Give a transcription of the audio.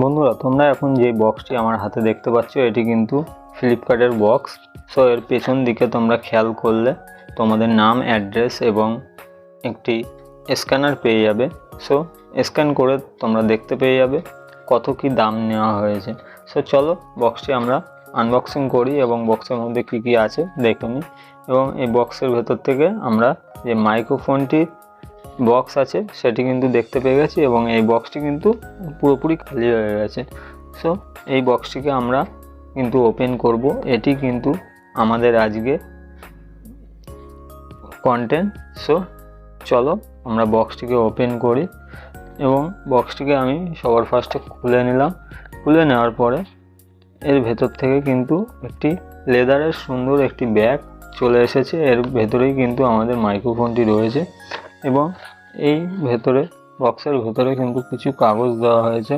বন্ধুরা, তোমরা এখন যে বক্সটি আমার হাতে দেখতে পাচ্ছ এটি কিন্তু ফ্লিপকার্টের বক্স। সো এর পেছন দিকে তোমরা খেয়াল করলে তোমাদের নাম, অ্যাড্রেস এবং একটি স্ক্যানার পেয়ে যাবে। সো স্ক্যান করে তোমরা দেখতে পেয়ে যাবে কত কি দাম নেওয়া হয়েছে। সো চলো বক্সটি আমরা আনবক্সিং করি এবং বক্সের মধ্যে কী কী আছে দেখে নিই। এবং এই বক্সের ভেতর থেকে আমরা যে মাইক্রোফোনটি বক্স আছে সেটি কিন্তু দেখতে পেয়ে গেছি এবং এই বক্সটি কিন্তু পুরোপুরি খালি হয়ে গেছে। সো এই বক্সটিকে আমরা কিন্তু ওপেন করব। এটি কিন্তু আমাদের আজকে কন্টেন্ট। সো চলো আমরা বক্সটিকে ওপেন করি এবং বক্সটিকে আমি সবার ফার্স্টে খুলে নিলাম। খুলে নেওয়ার পরে এর ভেতর থেকে কিন্তু একটি লেদারের সুন্দর একটি ব্যাগ চলে এসেছে। এর ভেতরেই কিন্তু আমাদের মাইক্রোফোনটি রয়েছে এবং এই ভেতরে বক্সের ভেতরে কিন্তু কিছু কাগজ দেওয়া হয়েছে।